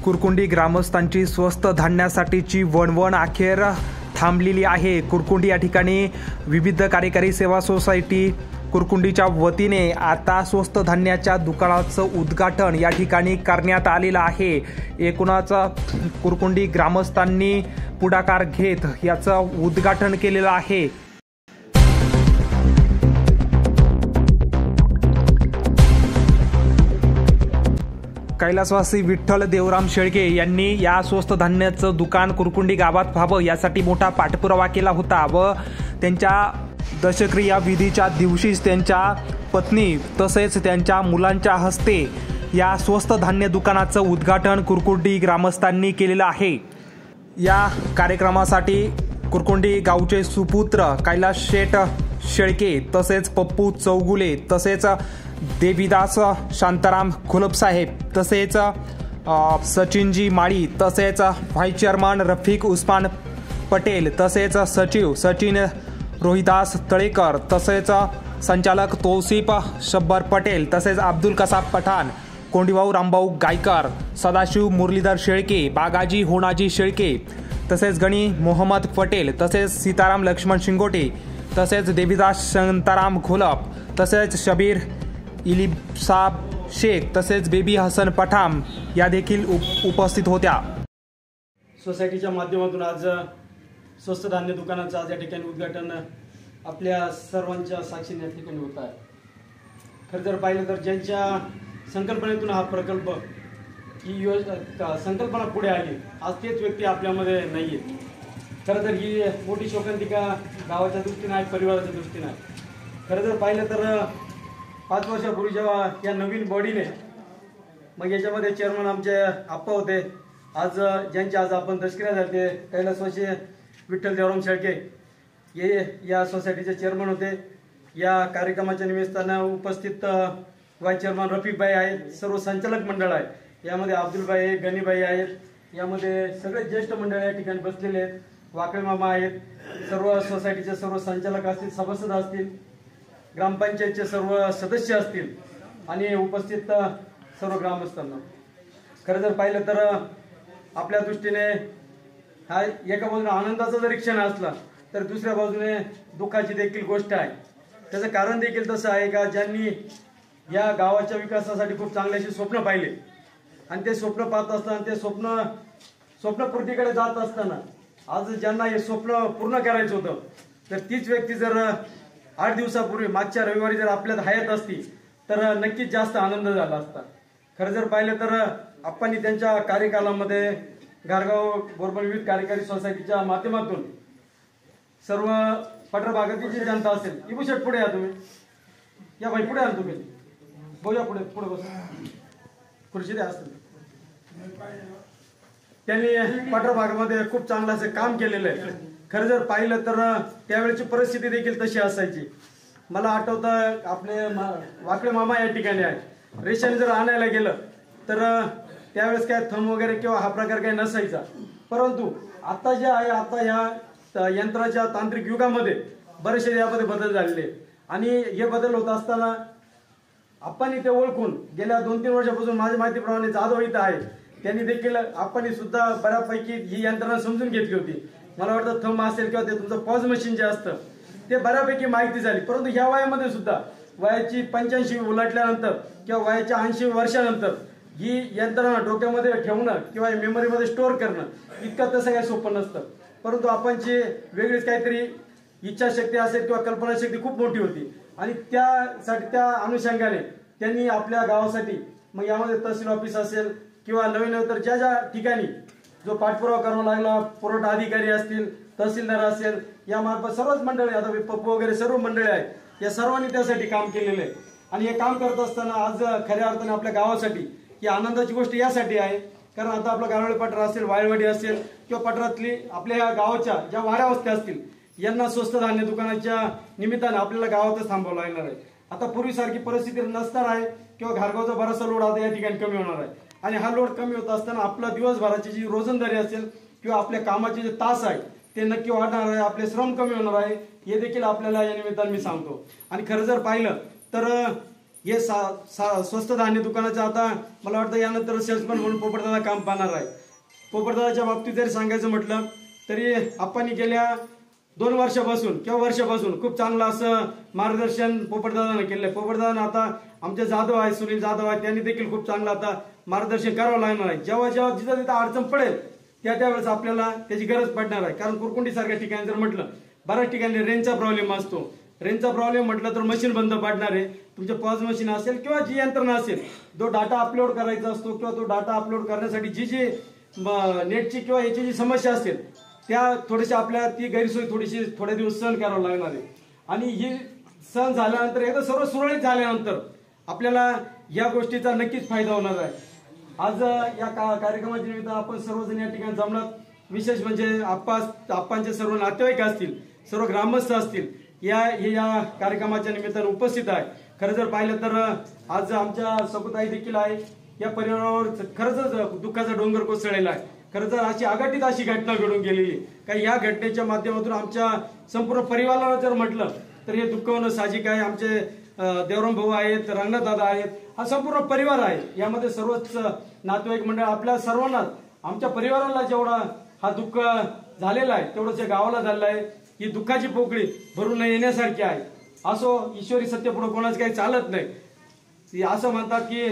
कुरकुंडी ग्रामस्थांची स्वस्त धान्यासाठीची वणवण अखेर थांबलेली आहे। कुरकुंडी या ठिकाणी विविध कार्यकारी सेवा सोसायटी कुरकुंडीच्या वतीने आता स्वस्त धान्याच्या दुकानाचं उद्घाटन या ठिकाणी करण्यात आलेलं आहे। एकूणच कुरकुंडी ग्रामस्थांनी पुढाकार घेत याचं उद्घाटन केलेलं आहे। कैलासवासी विठ्ठल देवराम शेळके यांनी या स्वस्त धान्याचं दुकान कुरकुंडी गावात व्हावं यासाठी मोठा पाठपुरावा केला होता व त्यांच्या दशक्रिया विधीच्या दिवशीच त्यांच्या पत्नी तसेच त्यांच्या मुलांच्या हस्ते या स्वस्त धान्य दुकानाचं उद्घाटन कुरकुंडी ग्रामस्थांनी केलेलं आहे। या कार्यक्रमासाठी कुरकुंडी गावचे सुपुत्र कैलास शेठ शेळके तसेच पप्पू चौगुले तसेच देवीदास शांताराम खुलपसाहेब तसेच सचिनजी माळी तसेच व्हाईस चेअरमन रफिक उस्मान पटेल तसेच सचिव सचिन रोहिदास तळेकर तसेच संचालक तौसिफ शब्बर पटेल तसेच अब्दुल कसाब पठाण कोंडीभाऊ रामभाऊ गायकर सदाशिव मुरलीधर शेळके बागाजी होणाजी शेळके तसेच गणी मोहम्मद पटेल तसेच सीताराम लक्ष्मण शिंगोटे तसेच देवीदास शांताराम खुलप तसेच शबीर इलिसाब शेख तसेच बेबी हसन पठाम या देखील उपस्थित होत्या। सोसायटीच्या माध्यमातून आज स्वस्त धान्य दुकानाचं आज या ठिकाणी उद्घाटन आपल्या सर्वांच्या साक्षीने या ठिकाणी होत आहे। खरं जर पाहिलं तर ज्यांच्या संकल्पनेतून हा प्रकल्प ही संकल्पना पुढे आली आज तेच व्यक्ती आपल्यामध्ये नाही आहेत। खरं तर ही मोठी शोकांतिका गावाच्या दृष्टीने आहे, परिवाराच्या दृष्टीने आहे। खरं जर पाहिलं तर 5 वर्षापूर्वी जेव्हा या नवीन बॉडीने मग याच्यामध्ये चेअरमन आमचे आप्पा होते, आज ज्यांचे आज आपण दशक्रिया झाले ते कैलासवासी विठ्ठल देवराम शेळके हे या सोसायटीचे चेअरमन होते। या कार्यक्रमाच्या निमित्तानं उपस्थित व्हाईस चेअरमन रफिकभाई आहेत, सर्व संचालक मंडळ आहे, यामध्ये अब्दुलभाई आहे, गणीभाई आहेत, यामध्ये सगळे ज्येष्ठ मंडळ या ठिकाणी बसलेले आहेत, वाकळे मामा आहेत, सर्व सोसायटीचे सर्व संचालक असतील, सभासद असतील, ग्रामपंचायतचे सर्व सदस्य असतील आणि उपस्थित सर्व ग्रामस्थांना खरं जर पाहिलं तर आपल्या दृष्टीने हा एका बाजूने आनंदाचा जरी क्षण असला तर दुसऱ्या बाजूने दुःखाची देखील गोष्ट आहे। त्याचं कारण देखील तसं आहे का ज्यांनी या गावाच्या विकासासाठी खूप चांगल्याशी स्वप्न पाहिले आणि ते स्वप्न पाहत असताना ते स्वप्नपूर्तीकडे जात असताना आज ज्यांना हे स्वप्न पूर्ण करायचं होतं तर तीच व्यक्ती जर 8 दिवसापूर्वी मागच्या रविवारी जर आपल्यात हयात असती तर नक्कीच जास्त आनंद झाला असता। खरं जर पाहिलं तर आपण त्यांच्या कार्यकालामध्ये घारगाव बरोबर विविध कार्यकारी सोसायटीच्या माध्यमातून सर्व पठार भागातील जी जनता असेल इबुशेट पुढे या तुम्ही या भाई पुढे या तुम्ही बोला पुढे पुढे बस खुर्ची द्या असतील त्यांनी पठार भागामध्ये खूप चांगलं असं काम केलेलं आहे। खरं जर पाहिलं तर त्यावेळेची परिस्थिती देखील तशी असायची। मला आठवतं आपले वाकळे मामा या ठिकाणी आहे, रेशन जर आणायला गेलं तर त्यावेळेस काय थंब वगैरे किंवा हा प्रकार काही नसायचा, परंतु आता जे आहे आता ह्या यंत्राच्या तांत्रिक युगामध्ये बरेचसे यामध्ये बदल झालेले आणि हे बदल होत असताना आपण ते ओळखून गेल्या 2-3 वर्षापासून माझ्या माहितीप्रमाणे जाधव इथं आहे त्यांनी देखील आपण सुद्धा बऱ्यापैकी ही यंत्रणा समजून घेतली होती। मला वाटतं थंब असेल किंवा ते तुमचं पॉज मशीन जे असतं ते बऱ्यापैकी माहिती झाली, परंतु ह्या वयामध्ये सुद्धा वयाची 85 उलटल्यानंतर किंवा वयाच्या 80 वर्षानंतर ही यंत्रणा डोक्यामध्ये ठेवणं किंवा मेमरीमध्ये स्टोअर करणं इतकं तसं काही सोपं नसतं, परंतु आपणची वेगळीच काहीतरी इच्छाशक्ती असेल किंवा कल्पनाशक्ती खूप मोठी होती आणि त्यासाठी त्या अनुषंगाने त्यांनी आपल्या गावासाठी मग यामध्ये तहसील ऑफिस असेल किंवा नवीन तर ज्या ठिकाणी जो पाठपुरावा करावा लागला, पुरवठा अधिकारी असतील, तहसीलदार असेल, यामार्फत सर्वच मंडळी आता पप्पू वगैरे सर्व मंडळी आहेत या सर्वांनी त्यासाठी काम केलेलं आहे आणि हे काम करत असताना आज खऱ्या अर्थाने आपल्या गावासाठी ही आनंदाची गोष्ट यासाठी आहे कारण आता आपला गारवळे पठार असेल, वाळवाडी असेल किंवा पठारातली आपल्या ह्या गावाच्या ज्या वाड्या वस्त्या असतील यांना स्वस्त धान्य दुकानाच्या निमित्ताने आपल्याला गावातच थांबावं लागणार आहे। आता पूर्वीसारखी परिस्थिती नसणार आहे किंवा घारगावचा बराचसा लोड आता या ठिकाणी कमी होणार आहे आणि हा लोड कमी होत असताना आपला दिवसभराची जी रोजंदारी असेल किंवा आपल्या कामाचे जे तास आहेत ते नक्की वाढणार आहे, आपले श्रम कमी होणार आहे हे देखील आपल्याला या निमित्ताने मी सांगतो। आणि खरं जर पाहिलं तर हे स्वस्त धान्य दुकानाचं आता मला वाटतं यानंतर सेल्समन म्हणून पोपटदादा काम पाहणार आहे. पोपटदादाच्या बाबतीत जरी सांगायचं म्हटलं तरी आपण गेल्या 2 वर्षापासून किंवा वर्षापासून खूप चांगलं असं मार्गदर्शन पोपटदादाने केलं. पोपटदादाने आता आमचे जाधव आहे, सुनील जाधव आहे, त्यांनी देखील खूप चांगलं आता मार्गदर्शन करावं लागणार आहे. जेव्हा जेव्हा जिथं तिथं अडचण पडेल त्यावेळेस आपल्याला त्याची गरज पडणार आहे. कारण कुरकुंडी सारख्या ठिकाणी जर म्हटलं बऱ्याच ठिकाणी रेंजचा प्रॉब्लेम असतो. रेंजचा प्रॉब्लेम म्हटलं तर मशीन बंद पडणार आहे. तुमचे पॉज मशीन असेल किंवा जी यंत्रणा असेल, जो डाटा अपलोड करायचा असतो किंवा तो डाटा अपलोड करण्यासाठी जी नेटची किंवा याची जी समस्या असेल त्या थोडीशी आपल्याला ती गैरसोय थोडे दिवस सहन करावं लागणार आहे. आणि ही सहन झाल्यानंतर एकदा सर्व सुरळीत झाल्यानंतर आपल्याला या गोष्टीचा नक्कीच फायदा होणार आहे. आज या कार्यक्रमाच्या निमित्त आपण सर्वजण या ठिकाणी जमलात. विशेष म्हणजे आप्पांचे सर्व नातेवाईक असतील, सर्व ग्रामस्थ असतील, या कार्यक्रमाच्या निमित्ताने उपस्थित आहे. खरं जर पाहिलं तर आज आमच्या सकुताई देखील आहे. या परिवारावर खरंच दुःखाचा डोंगर कोसळलेला आहे. खरं तर अशी घटना घडून गेलेली काही या घटनेच्या माध्यमातून आमच्या संपूर्ण परिवाराला जर म्हटलं तर हे दुःख होणं साहजिक आहे. आमचे देवराम भाऊ आहेत, रंगनाथ दादा आहेत, हा संपूर्ण परिवार आहे. यामध्ये सर्वच नातेवाईक मंडळ आपल्या सर्वांना आमच्या परिवाराला जेवढा हा दुःख झालेला आहे तेवढंच या गावाला झालेलं आहे. ही दुःखाची पोकळी भरून येण्यासारखी आहे. असो, ईश्वरी सत्य पुढे कोणाच काही चालत नाही. असं म्हणतात की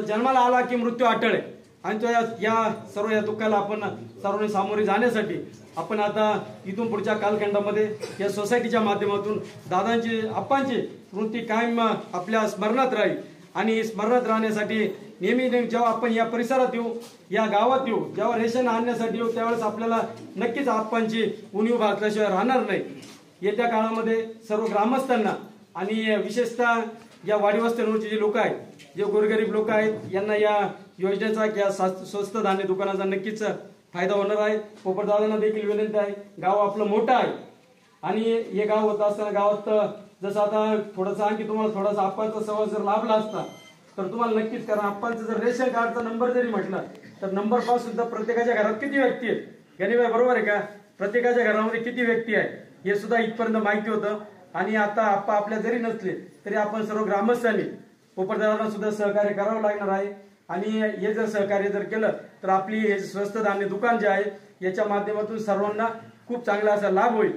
जन्माला आला की मृत्यू अटळ आहे. आणि तो या दुःखाला आपण सर्वांनी सामोरे जाण्यासाठी आपण आता इथून पुढच्या कालखंडामध्ये या सोसायटीच्या माध्यमातून दादांची आप्पांची स्मृती कायम आपल्या स्मरणात राहील. आणि स्मरणात राहण्यासाठी नेहमी जेव्हा आपण या परिसरात येऊ, या गावात येऊ, जेव्हा रेशन आणण्यासाठी येऊ त्यावेळेस आपल्याला नक्कीच आप्पांची उणीव भासल्याशिवाय राहणार नाही. येत्या काळामध्ये सर्व ग्रामस्थांना आणि विशेषतः या वाडीवस्त्यांवरचे जे लोक आहेत, जे गोरगरीब लोक आहेत, यांना या योजनेचा किंवा स्वस्त धान्य दुकानाचा नक्कीच फायदा होणार आहे. पोपटदादांना देखील विनंती आहे, गाव आपलं मोठं आहे आणि हे गाव होत असताना गावात जसं आता थोडंसं आणखी तुम्हाला थोडासा आप्पांचा सहवास जर लाभला असता तर तुम्हाला नक्कीच, कारण आप्पांचं जर रेशन कार्डचा नंबर जरी म्हटलं तर नंबर पास सुद्धा प्रत्येकाच्या घरात किती व्यक्ती आहेत, गणिबाई बरोबर आहे का, प्रत्येकाच्या घरामध्ये किती व्यक्ती आहे हे सुद्धा इथपर्यंत माहिती होतं. आणि आता आप्पा आपल्या जरी नसले तरी आपण सर्व ग्रामस्थांनी पोपटदारांना सुद्धा सहकार्य करावं लागणार आहे. आणि हे जर सहकार्य जर केलं तर आपली हे स्वस्त धान्य दुकान जे आहे याच्या माध्यमातून सर्वांना खूप चांगला असा लाभ होईल.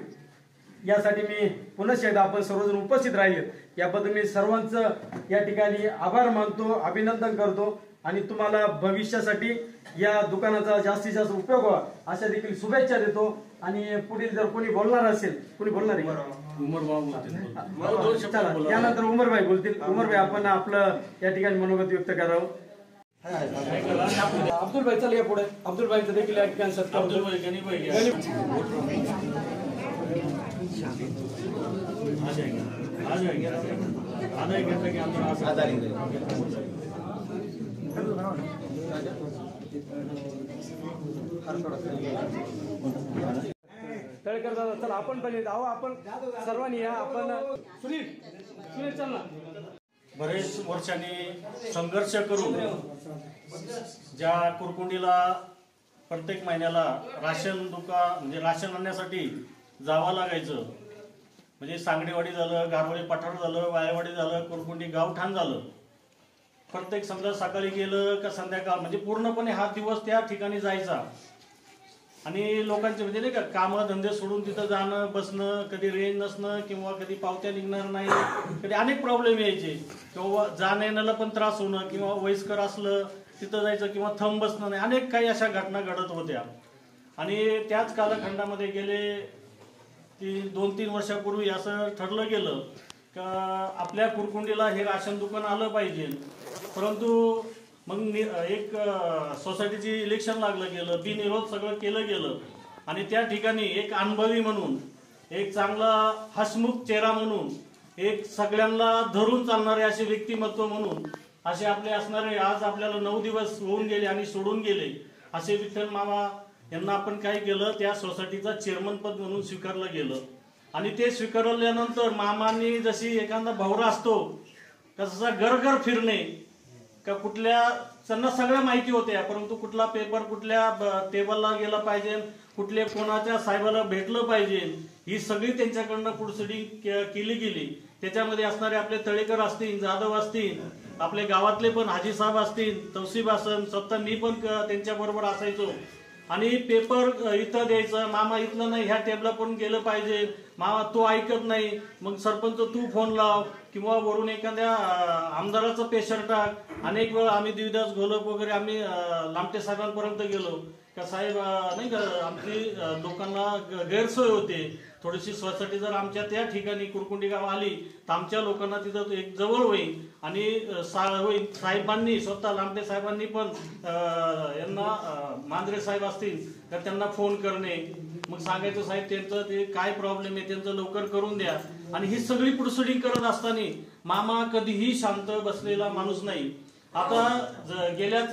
यासाठी मी पुन्हा एकदा आपण सर्वजण उपस्थित राहिले याबद्दल मी सर्वांचं या ठिकाणी आभार मानतो, अभिनंदन करतो आणि तुम्हाला भविष्यासाठी या दुकानाचा जास्तीत जास्त उपयोग व्हावा अशा देखील शुभेच्छा देतो. आणि पुढील जर कोणी बोलणार असेल, कोणी बोलणार आहे यानंतर उमरभाई बोलतील. उमरभाई आपण आपलं या ठिकाणी मनोगत व्यक्त करावं. अब्दुल भाई चल या पुढे. अब्दुल भाईचं देखील या ठिकाणी सत्कार. तळेकर दादा चला आपण पण येत आहो. आपण सर्वांनी या. आपण सुनील चल ना. बरेच वर्षांनी संघर्ष करून ज्या कुरकुंडीला प्रत्येक महिन्याला राशन म्हणजे राशन आणण्यासाठी जावं लागायचं, म्हणजे सांगडेवाडी झालं, गारवळी पठार झालं, वायवाडी झालं, कुरकुंडी गावठाण झालं, प्रत्येक समजा सकाळी गेलं का संध्याकाळ म्हणजे पूर्णपणे हा दिवस त्या ठिकाणी जायचा. आणि लोकांचे म्हणजे नाही का कामं धंदे सोडून तिथं जाणं बसणं, कधी रेंज नसणं किंवा कधी पावत्या निघणार नाही, कधी अनेक प्रॉब्लेम यायचे किंवा जाण्या येण्याला पण त्रास होणं किंवा वयस्कर असलं तिथं जायचं किंवा थंब बसणं नाही, अनेक काही अशा घटना घडत होत्या. आणि त्याच कालखंडामध्ये गेले 2-3 वर्षापूर्वी असं ठरलं गेलं का आपल्या कुरकुंडीला हे राशन दुकान आलं पाहिजे. परंतु मग एक सोसायटीची इलेक्शन लागलं गेलं, बिनविरोध सगळं केलं गेलं आणि त्या ठिकाणी एक अनुभवी म्हणून, एक चांगला हसमुख चेहरा म्हणून, एक सगळ्यांना धरून चालणारे असे व्यक्तिमत्व म्हणून असे आपले असणारे आज आपल्याला 9 दिवस होऊन गेले आणि सोडून गेले असे विठ्ठल मामा यांना आपण काय केलं, त्या सोसायटीचा चेअरमन पद म्हणून स्वीकारलं गेलं. आणि ते स्वीकारल्यानंतर मामांनी जशी एखादा भावरा असतो तसा घर फिरणे का कुठल्या त्यांना सगळ्या माहिती होत्या, परंतु कुठला पेपर कुठल्या टेबलला गेला पाहिजे, कुठल्या कोणाच्या साहेबाला भेटलं पाहिजे, ही सगळी त्यांच्याकडनं प्रोसिडिंग केली गेली. त्याच्यामध्ये असणारे आपले तळेकर असतील, जाधव असतील, आपले गावातले पण हाजी साहेब असतील, तौसिफ असन, स्वतः मी पण त्यांच्या बरोबर असायचो. आणि पेपर इथं द्यायचं, मामा इथलं नाही ह्या टेबला पण गेलं पाहिजे, मामा तो ऐकत नाही, मग सरपंच तू फोन लाव किंवा वरून एखाद्या आमदाराचं पेशर टाक. अनेक वेळा आम्ही देवदास घोलप वगैरे आम्ही लामटे साहेबांपर्यंत गेलो का साहेब नाही का आमची लोकांना गैरसोय होते थोडीशी. सोसायटी जर आमच्या त्या ठिकाणी कुरकुंडी गाव आली तर आमच्या लोकांना तिथं एक जवळ होईल. आणि साहेबांनी स्वतः लामटे साहेबांनी पण यांना मांजरे साहेब असतील तर त्यांना फोन करणे, मग सांगायचं साहेब त्यांचं ते काय प्रॉब्लेम आहे त्यांचं लवकर करून द्या. आणि ही सगळी प्रोसिडिंग करत असताना मामा कधीही शांत बसलेला माणूस नाही. आता गेल्याच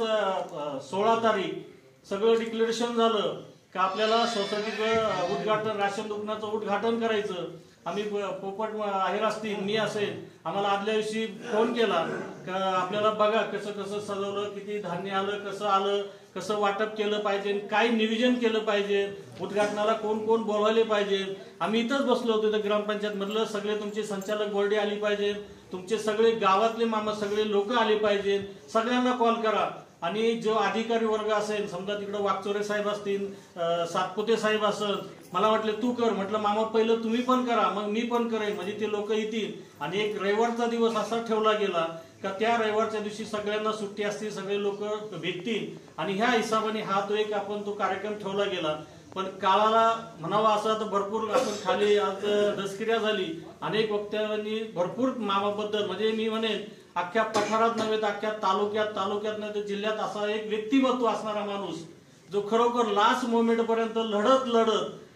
16 तारीख सगळं डिक्लेरेशन झालं का आपल्याला सोसायटीचं उद्घाटन, राशन दुकानाचं उद्घाटन करायचं. आम्ही पोपट आहेर असतील, मी असेल, आम्हाला आदल्या दिवशी फोन केला का आपल्याला बघा कसं कसं सजवलं, किती धान्य आलं, कसं आलं, कसं वाटप केलं पाहिजे, काय नियोजन केलं पाहिजे, उद्घाटनाला कोण कोण बोलवले पाहिजे. आम्ही इथंच बसलो होतो इथं ग्रामपंचायत मधलं. सगळे तुमचे संचालक बोर्डे आली पाहिजे, तुमचे सगळे गावातले मामा सगळे लोक आले पाहिजे, सगळ्यांना कॉल करा. आणि जो अधिकारी वर्ग असेल, समजा तिकडे वाकचोरे साहेब असतील, सातपुते साहेब असेल, मला वाटलं तू कर, म्हटलं मामा पहिलं तुम्ही पण करा मग मी पण करेन, म्हणजे ते लोक येतील. आणि एक रविवारचा दिवस असा ठेवला गेला का त्या रविवारच्या दिवशी सगळ्यांना सुट्टी असते, सगळे लोक भेटतील. आणि ह्या हिशोबाने हा तो एक आपण तो कार्यक्रम ठेवला गेला. पण काळाला म्हणावा असं तर भरपूर आपण खाली आज दसक्रिया झाली. अनेक वक्त्यांनी भरपूर मामाबद्दल, म्हणजे मी म्हणेन अख्ख्या पठारात नव्हे तर अख्ख्या तालुक्यात नाही तर जिल्ह्यात असा एक व्यक्तिमत्व असणारा माणूस जो खरोखर लास्ट मोमेंट पर्यंत लढत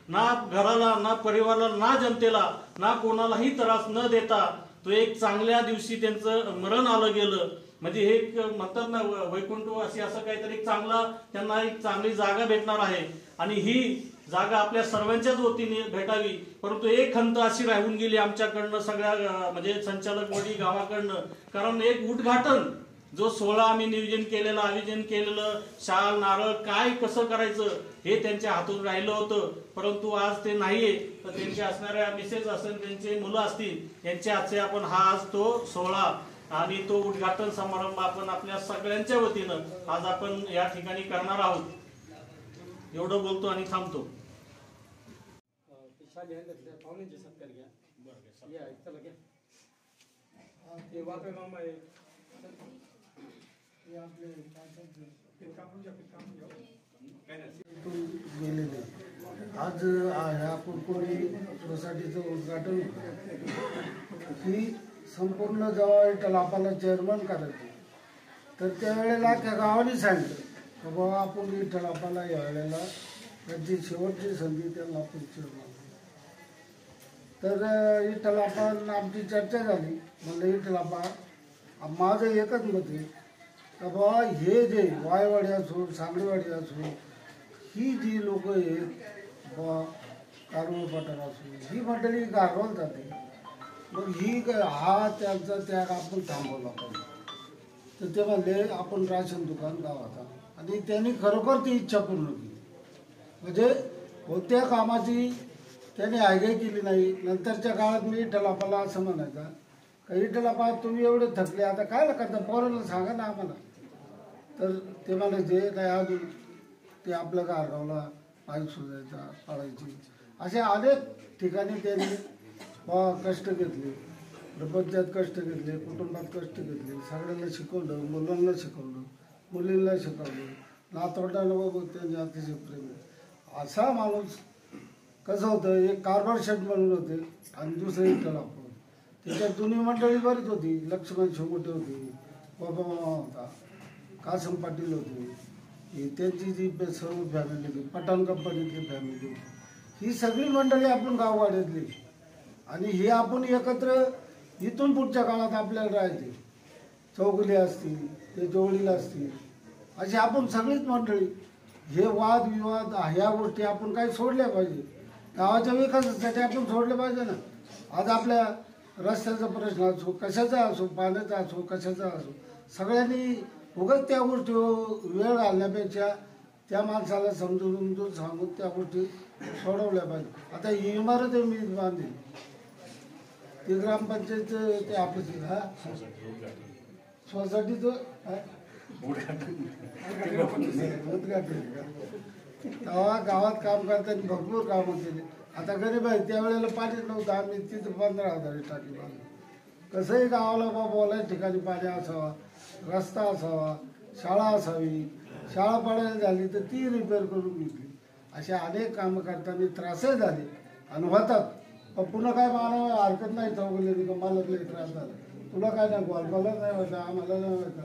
ना घराला, ना परिवाराला, ना जनतेला, ना कोणालाही त्रास न देता तो एक चांगल्या दिवशी त्यांचं मरण आलं गेलं. म्हणजे हे म्हणतात ना वैकुंठ अशी असं काहीतरी चांगला त्यांना एक चांगली जागा भेटणार आहे. आणि ही जागा आपल्या सर्वांच्याच वतीने भेटावी. परंतु एक खंत अशी राहून गेली आमच्याकडनं, सगळ्या म्हणजे संचालक वडी गावाकडनं. कारण एक उद्घाटन जो 16 आम्ही आयोजन केलेलं, शाल नारळ काय कसं करायचं हे त्यांच्या हातून राहिलं होतं. परंतु आज ते नाहीये. तर त्यांचे असणाऱ्या मिसेस असेल, त्यांचे मुलं असतील, यांच्या हातचे आपण हा आज तो 16 आणि तो उद्घाटन समारंभ आपण आपल्या सगळ्यांच्या वतीनं आज आपण या ठिकाणी करणार आहोत. एवढं बोलतो आणि थांबतो. पाहुण्यांचे सत्कार घ्या. या चला घ्या. ते वाकळे मामा आहे. गेलेले आज ह्या कुरकुंडी सोसायटीचं उद्घाटन ही संपूर्ण जेव्हा विठ्ठलापाला चेअरमन करायचे तर त्यावेळेला त्या गावाने सांगितलं की बाबा आपण विठ्ठलापाला या वेळेला त्यांची शेवटची संधी त्यांना आपण चेअरमन. तर विठ्ठलापान आमची चर्चा झाली. म्हणलं विठ्ठलापा माझं एकच मत आहे का बाबा हे जे वायवाडी असो, सांगडेवाडी असो, ही जी लोक आहेत बा कारवळ पठार असो, ही मंडळी गारवाला जाते. मग ही हा त्यांचा त्याग आपण थांबवला पाहिजे. तर ते म्हणले आपण राशन दुकान गावात. आणि त्यांनी खरोखर ती इच्छा पूर्ण केली. म्हणजे कोणत्या कामाची त्याने आयगाई केली नाही. नंतरच्या काळात मी विठ्ठलापाला असं म्हणायचा का विठ्ठलापा तुम्ही एवढे थकले आता काय करता, पोराला सांगा ना आम्हाला. तर ते म्हणायचे काय अजून ते आपल्या गारगावला पाईप शोधायचा, पाळायची, असे अनेक ठिकाणी त्यांनी कष्ट घेतले. प्रपंचात कष्ट घेतले, कुटुंबात कष्ट घेतले, सगळ्यांना शिकवलं, मुलांना शिकवलं, मुलींना शिकवलं, नातवंडांना बाबा त्यांनी अतिशय प्रेम. असा माणूस कसं होतं, एक कारभार शेठ म्हणून होते आणि दुसरे विठ्ठलापा. त्याच्यात जुनी मंडळी बरीच होती. लक्ष्मण शिवमोठे होते, बाबा मामा होता, कासम पाटील होते, त्यांची जी सर्व फॅमिली होती, पठाण कंपनीतली फॅमिली होती. ही सगळी मंडळी आपण गाववाड्यातली. आणि हे आपण एकत्र इथून पुढच्या काळात आपल्याला राहायचे. चौगुले असतील, ते जोडीला असतील, अशी आपण सगळीच मंडळी. हे वादविवाद ह्या गोष्टी आपण काही सोडल्या पाहिजे. गावाच्या विकासासाठी आपण सोडले पाहिजे ना. आज आपल्या रस्त्याचा प्रश्न असो, कशाचा असो, पाण्याचा असो, कशाचा असो, सगळ्यांनी उगाच त्या गोष्टी वेळ घालण्यापेक्षा त्या माणसाला समजून सांगून त्या गोष्टी सोडवल्या पाहिजे. आता ही इमारत मी बांधली ते ग्रामपंचायतचं ते ऑफिस हा सोसायटीचं उद्घाटन तेव्हा गावात काम करताना भरपूर कामं केली. आता गरीब आहे त्यावेळेला पाणीच नव्हतं, आम्ही तिथं 15,000 टाकी बांधली. कसंही गावाला बोलायच्या ठिकाणी पाणी असावा, रस्ता असावा, शाळा असावी. शाळा पडायला झाली तर ती रिपेअर करून घेतली. असे अनेक कामं करताना त्रासही झाले आणि होतात. पण पुन्हा काय मानावं हरकत नाही. चौगले मला त्रास झाला, तुला काय नाही गोलपाला नाही व्हायचा, आम्हाला नाही व्हायचा.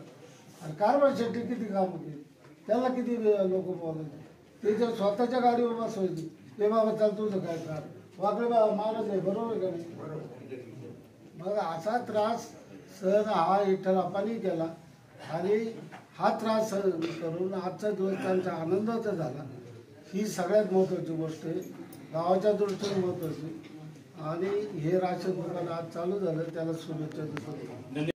आणि कारभार शेट्टी किती कामं केली, त्याला किती लोक बोलायचे. ते जर स्वतःच्या गाडीवर बसवायची, ते बाबा चाल तुझं काय कार वाकडे बाबा मारत आहे, बरोबर आहे का नाही? मग असा त्रास सहन हा विठ्ठलापांनी केला आणि हा त्रास सहन करून आजचा दिवस त्यांचा आनंदाचा झाला. ही सगळ्यात महत्त्वाची गोष्ट आहे, गावाच्या दृष्टीने महत्त्वाची. आणि हे राशन दुकान आज चालू झालं, त्याला शुभेच्छा देतो.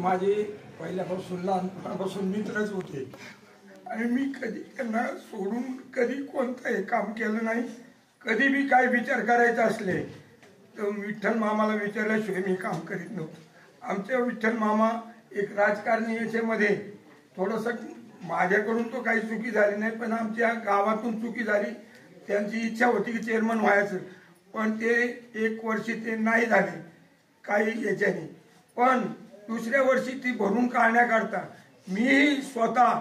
माझे पहिल्यापासून लहानपणापासून मित्रच होते आणि मी कधी त्यांना सोडून कधी कोणतंही काम केलं नाही. कधी बी काय विचार करायचा असले तर विठ्ठल मामाला विचारल्याशिवाय मी काम करीत नव्हतो. आमचे विठ्ठल मामा एक राजकारणी याच्यामध्ये थोडंसं माझ्याकडून तो काही चुकी झाली नाही, पण आमच्या गावातून चुकी झाली. त्यांची इच्छा होती की चेअरमन व्हायचं, पण ते 1 वर्ष ते नाही झाले काही याच्याने. पण दुसऱ्या वर्षी ती भरून काढण्याकरता मी स्वतः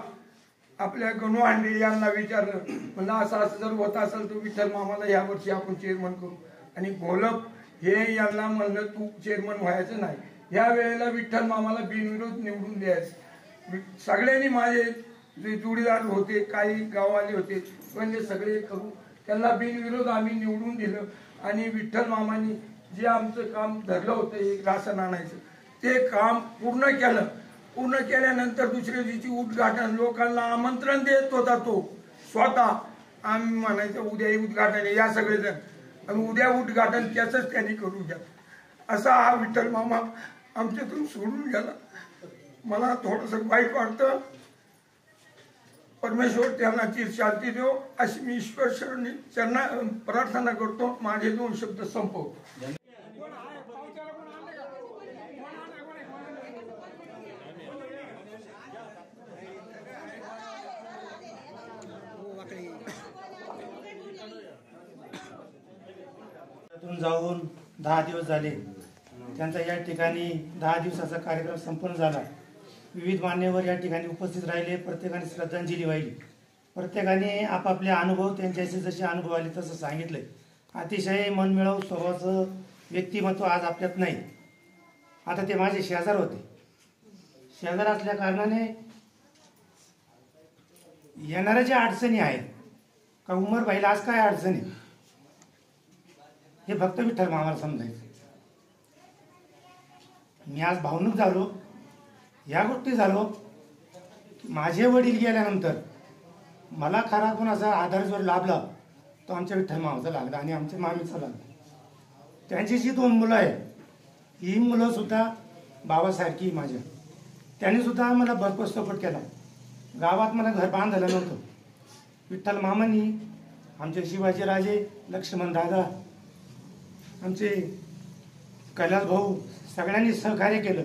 आपल्या गणू हांडे यांना विचारलं, म्हणलं असं असं जर होत असेल तर विठ्ठल मामाला या वर्षी आपण चेअरमन करू. आणि घोलप हे यांना म्हणलं तू चेअरमन व्हायचं नाही. या वेळेला विठ्ठल मामाला बिनविरोध निवडून द्यायचं. सगळ्यांनी माझे जे जोडीदार होते, काही गाववाले होते, म्हणजे सगळे करू त्यांना बिनविरोध आम्ही निवडून दिलं. आणि विठ्ठल मामानी जे आमचं काम धरलं होतं एक राशन आणायचं ते काम पूर्ण केलं. पूर्ण केल्यानंतर दुसऱ्या दिवशी उद्घाटन लोकांना आमंत्रण देत होता तो स्वतः. आम्ही म्हणायचं उद्या उद्घाटन आहे, या सगळेजण, आणि उद्या उद्घाटन त्याचंच त्यांनी करून घ्या. असा हा विठ्ठल मामा आमच्यातून सोडून गेला. मला थोडंसं वाईट वाटतं. परमेश्वर त्यांना चिर शांती देव अशी मी ईश्वर चरणा प्रार्थना करतो. माझे 2 शब्द संपवतो. जाऊन 10 दिवस झाले. त्यांचा या ठिकाणी 10 दिवसाचा कार्यक्रम संपन्न झाला. विविध मान्यवर या ठिकाणी उपस्थित राहिले. प्रत्येकाने श्रद्धांजली वाहिली. प्रत्येकाने आपापले अनुभव त्यांच्याशी जसे अनुभव आले तसं सांगितलंय. अतिशय मनमिळावू स्वभावाचं व्यक्तिमत्व आज आपल्यात नाही. आता ते माझे शेजार होते. शेजार असल्या कारणाने येणाऱ्या ज्या अडचणी आहेत का उमर भाईला आज काय अडचणी हे फक्त विठ्ठल मामाला समजायचं. मी आज भावनिक झालो या गोष्टी झालो. माझे वडील गेल्यानंतर मला खरा कोणाचा आधार जर लाभला तो आमच्या विठ्ठल मामाचा लागला आणि आमच्या मामीचा लागला. त्यांची जी 2 मुलं आहेत ही मुलं सुद्धा बाबासारखी माझ्या. त्यांनी सुद्धा आम्हाला भरपूर सपोर्ट केला. गावात मला घर बांधायला नव्हतं. विठ्ठल मामांनी आमचे शिवाजीराजे, लक्ष्मण दादा, आमचे कैलास भाऊ सगळ्यांनी सहकार्य केलं.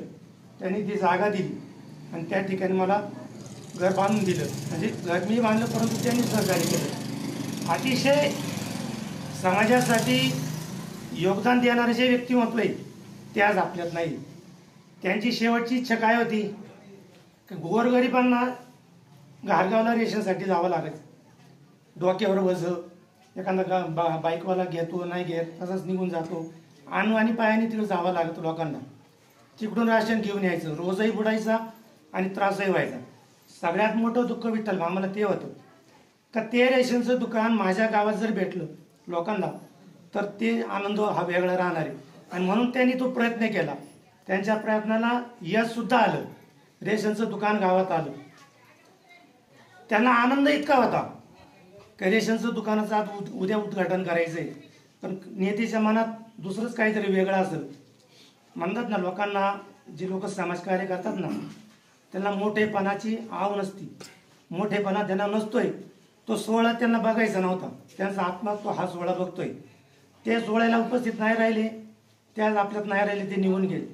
त्यांनी ती जागा दिली आणि त्या ठिकाणी मला घर बांधून दिलं. म्हणजे घर मी बांधलं परंतु त्यांनी सहकार्य केलं. अतिशय समाजासाठी योगदान देणारे जे व्यक्तिमत्व आहे ते आज आपल्यात नाही. त्यांची शेवटची इच्छा काय होती की गोरगरिबांना घारगावला रेशनसाठी जावं लागायचं. डोक्यावर वझं, एखादा बाईकवाला घेतो नाही घेत तसाच निघून जातो. आणू आणि पायाने तिकडे जावं लागतं लोकांना. तिकडून राशन घेऊन यायचं, रोजही बुडायचा आणि त्रासही व्हायचा. सगळ्यात मोठं दुःख विठ्ठल आम्हाला ते होतं का ते रेशनचं दुकान माझ्या गावात जर भेटलं लोकांना तर ते आनंद हा वेगळा राहणार आहे. आणि म्हणून त्यांनी तो प्रयत्न केला. त्यांच्या प्रयत्नाला यश सुद्धा आलं, रेशनचं दुकान गावात आलं. त्यांना आनंद इतका होता की रेशनचं दुकानाचं आज उद्या उद्घाटन करायचंय, पण नेत्याच्या मनात दुसरंच काहीतरी वेगळं असेल. म्हणतात ना, लोकांना जे लोक समाजकार्य करतात ना त्यांना मोठेपणाची आव नसती, मोठेपणा त्यांना नसतोय. तो सोहळा त्यांना बघायचा नव्हता, त्यांचा आत्मा तो हा सोहळा बघतोय. ते सोहळ्याला उपस्थित नाही राहिले, ते आज आपल्यात नाही राहिले, ते निघून गेले.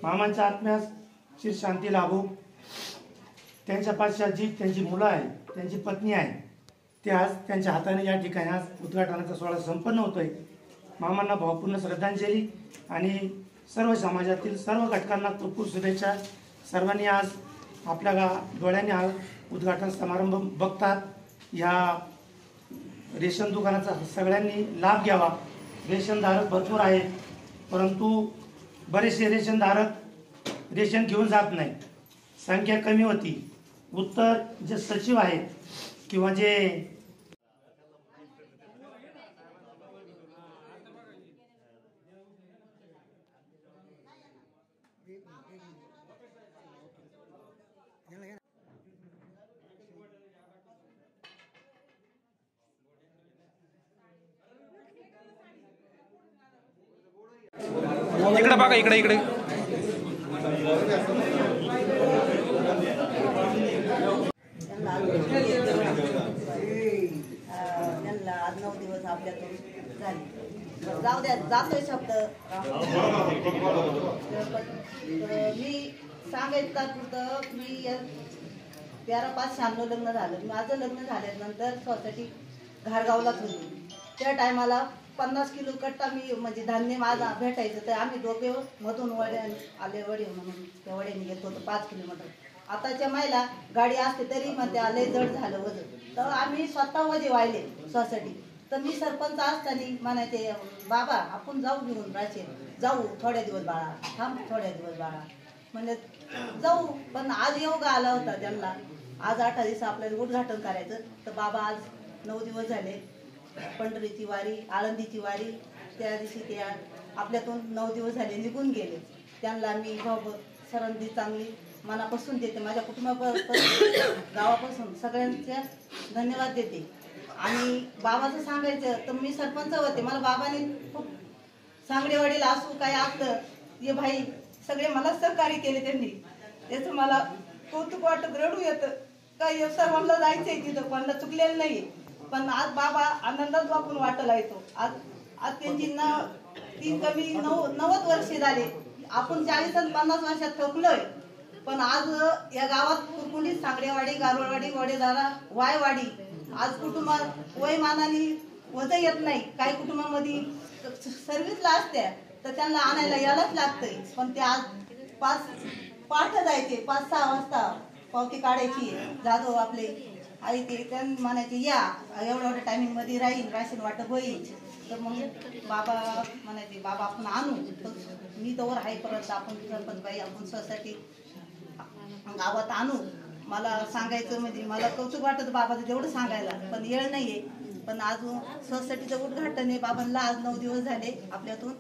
मामांच्या आत्म्यास चिर शांती लाभो. त्यांच्या पाठच्या जी त्यांची मुलं आहे, त्यांची पत्नी आहे, ते आज त्यांच्या हाताने या ठिकाणी आज उद्घाटनाचा सोहळा संपन्न होतोय. मामांना भावपूर्ण श्रद्धांजली आणि सर्व समाजातील सर्व घटकांना खूप शुभेच्छा. सर्वांनी आज आपल्या डोळ्यांनी हा उद्घाटन समारंभ बघतात. या रेशन दुकानाचा सगळ्यांनी लाभ घ्यावा. रेशनधारक भरपूर आहेत, परंतु बरेचसे रेशनधारक रेशन घेऊन जात नाही, संख्या कमी होती. उत्तर जे सचिव आहेत किंवा जे इकडे बघा, इकडे त्यांना आज 9 दिवस आपल्यातून झाले. जाऊ द्या, जातोय शब्द. मी सांगायचं तात्पुरतं, मी 13/5/96 लग्न झालं. माझं लग्न झाल्यानंतर सोसायटी घारगावलाच होती. त्या टायमाला 50 किलो कट्टा मी म्हणजे धान्य माझा भेटायचं, तर आम्ही दोघे मधून वड्या आले, वडे म्हणून त्या वड्याने घेत होतो 5 किलोमीटर. आताच्या महिला गाडी असते तरी म्हणते आले जड झालं वजन, तर आम्ही स्वतः वजे वाहिले सोसायटी. तर मी सरपंच असताना म्हणायचे, बाबा आपण जाऊ घेऊन राशन, जाऊ थोड्या दिवस बाळा, थांब थोड्या दिवस बाळा, म्हणजे जाऊ. पण आज योग आला होता त्यांना, आज 8 दिवस आपल्याला उद्घाटन करायचं. तर बाबा आज 9 दिवस झाले. पंढरीची वारी, आळंदीची वारी, त्या दिवशी ते आपल्यातून 9 दिवस झाले निघून गेले. त्यांना मी सरंदी चांगली मनापासून देते, माझ्या कुटुंबापासून, गावापासून सगळ्यांच्या धन्यवाद देते. आणि बाबाचं सांगायचं तर मी सरपंच होते, मला बाबाने खूप सांगडेवाडीला असू काय असतं ये भाई सगळे मला सहकार्य केले त्यांनी. त्याचं मला कौतुक वाटत, रडू येतं. काही सर्वांना जायचंय तिथं, कोणाला चुकलेलं नाही. पण आज बाबा आनंदात वापून वाटला येतो. आज त्यांची 90 वर्षे झाले. आपण 40 आणि 50 वर्षात थकलोय. पण आज या गावात कुरकुंडी, सांगडेवाडी, गारवळवाडी, वडेदारा, वायवाडी आज कुटुंबात वयमानाने वजन येत नाही. काही कुटुंबामध्ये सर्व्हिसला असत्या तर त्यांना आणायला यायलाच लागतंय. पण ते आज पाठ जायचे, 5-6 वाजता पावती काढायची. जाधव आपले आई ते त्यांना म्हणायचे या एवढ्या टायमिंग मध्ये राहील, राशन वाटप होईल. तर मग बाबा म्हणायचे बाबा आपण आणू. मी तोवर आहे परत आपण सरपंचबाई आपण सोसायटी गावात आणू. मला सांगायचं म्हणजे मला कौतुक वाटत बाबाचं तेवढं सांगायला, पण वेळ नाहीये. पण अजून सोसायटीचं उद्घाटन आहे. बाबांना आज 9 दिवस झाले आपल्यातून.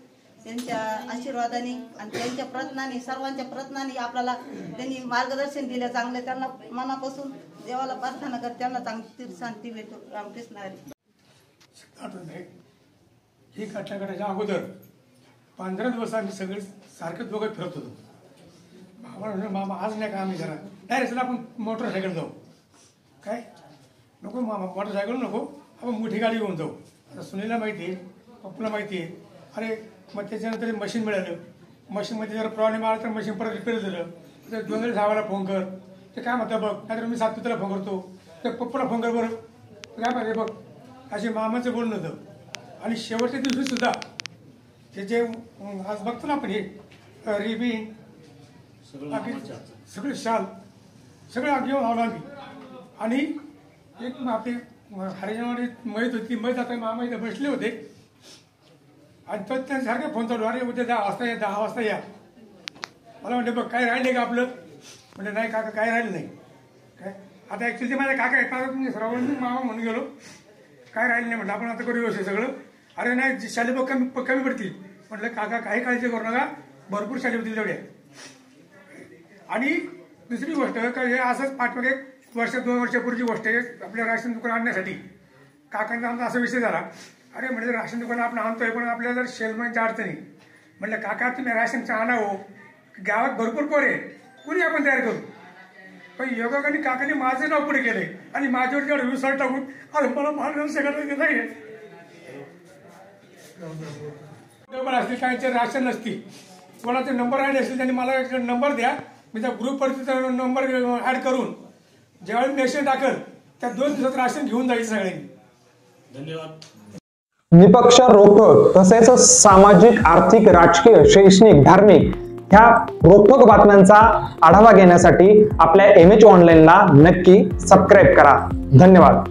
त्यांच्या आशीर्वादाने आणि त्यांच्या प्रयत्नाने, सर्वांच्या प्रयत्नाने आपल्याला त्यांनी मार्गदर्शन दिलं चांगलं. त्यांना मनापासून देवाला प्रार्थना कर, त्यांना चांगली शांती भेटो. रामकृष्ण हरी. ही घटना करायच्या अगोदर 15 दिवस आम्ही सगळे सारखेच दोघं फिरत होतो. मामा आज नाही का आम्ही जरा डायरेक्ट आपण मोटरसायकल जाऊ. काय नको मामा, मोटरसायकल नको, आपण मोठी गाडी घेऊन जाऊ. आता सुनीला माहिती आहे, पप्पूला माहिती आहे. अरे मग त्याच्यानंतर मशीन मिळालं. मशीनमध्ये जर प्रॉब्लेम आला तर मशीन परत रिपेअर झालं. तर 2 साहेबाला फोन कर, ते काय म्हणतात बघ, नाहीतर मी सातपुत्राला फोन करतो, तर पप्पूला फोन कर बरं, काय म्हणते बघ. असे मामाचं बोलणं होतं. आणि शेवटच्या दिवशी सुद्धा ते जे आज बघतो ना आपण, हे रिबीन सगळे शाल सगळं घेऊन आलो आम्ही. आणि एक आपली हरिजनवाडी मैत होती, मैत आता मामा इथे बसले होते. आणि तर त्यांच्यासारखे फोन चालू, अरे उद्या 10 वाजता या, 10 वाजता या. मला म्हणते बघ काय राहिले का आपलं, म्हणजे नाही काका काय राहिलं नाही. काय आता ॲक्च्युली माझ्या काका आहेत, काका तुम्ही सर्वांनी मामा म्हणून गेलो, काय राहिलं नाही म्हटलं, आपण आता करू व्यवस्थित सगळं. अरे नाही शाले बघ कमी पडतील म्हटलं, काका काही काळजी करू नका, भरपूर शाले होतील तेवढ्या. आणि दुसरी गोष्ट का हे असंच पाठमागे 1-2 वर्षापूर्वीची गोष्ट आहे, आपल्या राशन दुकान आणण्यासाठी काकांचा आमचा असा विषय झाला. अरे म्हणजे राशन दुकान आपण आणतोय पण आपल्याला जर शेलमानच्या अडचणी, म्हटलं काका तुम्ही राशनचं आणावं, गावात भरपूर पोर आहे, कुणी आपण तयार करू. पण योगाने काकाने माझं नाव पुढे केलंय आणि माझ्यावर जेवढं विसर टाकून अरे मला मार्गदर्शन नाही. असतील काहीचे राशन नसतील, कोणाचे नंबर ॲड असतील त्यांनी मला एक नंबर द्या, मी त्या ग्रुपवरती नंबर ॲड करून ज्यावेळी मेसेज टाकल त्या 2 दिवसात राशन घेऊन जायचं सगळ्यांनी. धन्यवाद. निपक्ष रोखोक तसेच सामाजिक, आर्थिक, राजकीय, शैक्षणिक, धार्मिक ह्या रोखोक बातम्यांचा आढावा घेण्यासाठी आपल्या MH ऑनलाईनला नक्की सबस्क्राईब करा. धन्यवाद.